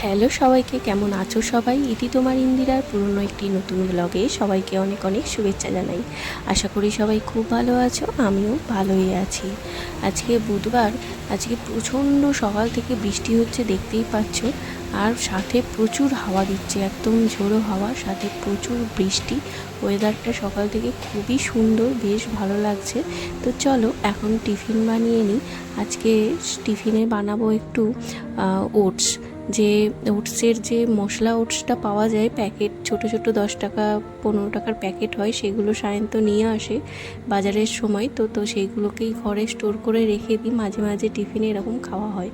Hello সবাইকে, কেমন আছো সবাই? ইতি তোমার ইন্দিরার পুরনো একটি নতুন ব্লগে সবাইকে অনেক অনেক শুভেচ্ছা জানাই। আশা করি সবাই খুব ভালো আছো, আমিও ভালোই আছি। আজকে বুধবার, আজকে প্রচণ্ড সকাল থেকে বৃষ্টি হচ্ছে, দেখতেই পাচ্ছ। আর সাথে প্রচুর হাওয়া দিচ্ছে, একদম ঝোড়ো হাওয়া, সাথে প্রচুর বৃষ্টি। ওয়েদারটা সকাল থেকে খুবই সুন্দর, বেশ ভালো লাগছে। তো চলো এখন টিফিন বানিয়ে নিই। আজকে টিফিনে বানাবো একটু ওটস। যে ওটসের যে মশলা ওটসটা পাওয়া যায় প্যাকেট, ছোট ছোট 10 টাকা 15 টাকার প্যাকেট হয়, সেগুলো সায়ন্ত নিয়ে আসে বাজারের সময়। তো সেইগুলোকেই ঘরে স্টোর করে রেখে দিই, মাঝে মাঝে টিফিনে এরকম খাওয়া হয়।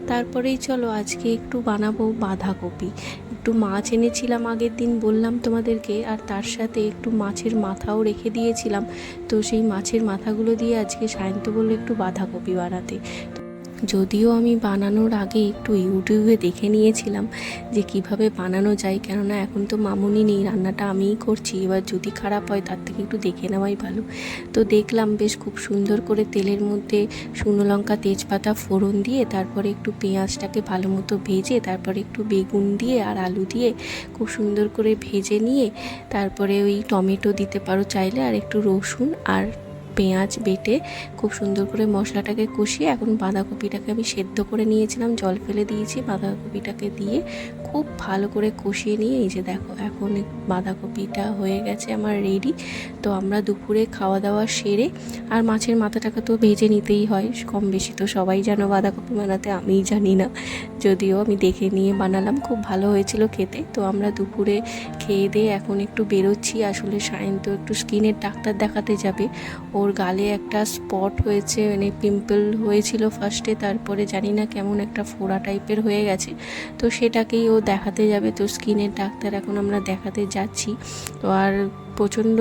তারপরেই চলো আজকে একটু বানাবো বাঁধাকপি। একটু মাছ এনেছিলাম আগের দিন, বললাম তোমাদেরকে, আর তার সাথে একটু মাছের মাথাও রেখে দিয়েছিলাম। তো সেই মাছের মাথাগুলো দিয়ে আজকে সায়ন্ত বললো একটু বাঁধাকপি বানাতে। যদিও আমি বানানোর আগে একটু ইউটিউবে দেখে নিয়েছিলাম যে কিভাবে বানানো যায়, কেননা এখন তো মামুনি নেই, রান্নাটা আমিই করছি। এবার যদি খারাপ হয় তার থেকে একটু দেখে নেওয়াই ভালো। তো দেখলাম বেশ খুব সুন্দর করে তেলের মধ্যে শুকনো লঙ্কা তেজপাতা ফোড়ন দিয়ে, তারপরে একটু পেঁয়াজটাকে ভালো মতো ভেজে, তারপরে একটু বেগুন দিয়ে আর আলু দিয়ে খুব সুন্দর করে ভেজে নিয়ে, তারপরে ওই টমেটো দিতে পারো চাইলে, আর একটু রসুন আর পেঁয়াজ বেটে খুব সুন্দর করে মশলাটাকে কষিয়ে, এখন বাঁধাকপিটাকে আমি সেদ্ধ করে নিয়েছিলাম, জল ফেলে দিয়েছি, বাঁধাকপিটাকে দিয়ে খুব ভালো করে কষিয়ে নিয়ে, এই যে দেখো এখন বাঁধাকপিটা হয়ে গেছে আমার রেডি। তো আমরা দুপুরে খাওয়া দাওয়া সেরে, আর মাছের মাথাটাকে তো ভেজে নিতেই হয় কম বেশি, তো সবাই জানো বাঁধাকপি বানাতে, আমিই জানি না, যদিও আমি দেখে নিয়ে বানালাম, খুব ভালো হয়েছিল খেতে। তো আমরা দুপুরে খেয়ে দিয়ে এখন একটু বেরোচ্ছি। আসলে সায়ন্ত একটু স্কিনের ডাক্তার দেখাতে যাবে। ওর গালে একটা স্পট হয়েছে, মানে পিম্পল হয়েছিল ফার্স্টে, তারপরে জানি না কেমন একটা ফোড়া টাইপের হয়ে গেছে, তো সেটাকেই ও দেখাতে যাবে। তো স্কিনের ডাক্তার এখন আমরা দেখাতে যাচ্ছি। তো আর প্রচণ্ড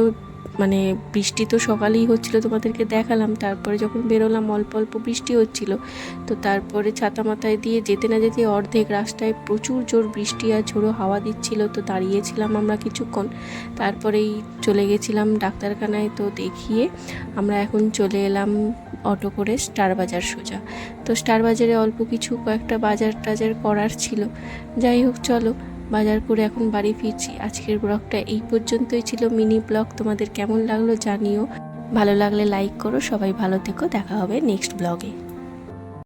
মানে বৃষ্টি তো সকালেই হচ্ছিলো, তোমাদেরকে দেখালাম। তারপরে যখন বেরোলাম অল্প অল্প বৃষ্টি হচ্ছিল। তো তারপরে ছাতা মাথায় দিয়ে যেতে না যেতে অর্ধেক রাস্তায় প্রচুর জোর বৃষ্টি আর ঝোড়ো হাওয়া দিচ্ছিল। তো দাঁড়িয়েছিলাম আমরা কিছুক্ষণ, তারপরেই চলে গেছিলাম ডাক্তারখানায়। তো দেখিয়ে আমরা এখন চলে এলাম অটো করে স্টার বাজার সোজা। তো স্টার বাজারে অল্প কিছু কয়েকটা বাজার টাজার করার ছিল। যাই হোক চলো, বাজার করে এখন বাড়ি ফিরছি। আজকের ব্লগটা এই পর্যন্তই ছিল, মিনি ব্লগ। তোমাদের কেমন লাগলো জানিও, ভালো লাগলে লাইক করো। সবাই ভালো থেকো, দেখা হবে নেক্সট ব্লগে।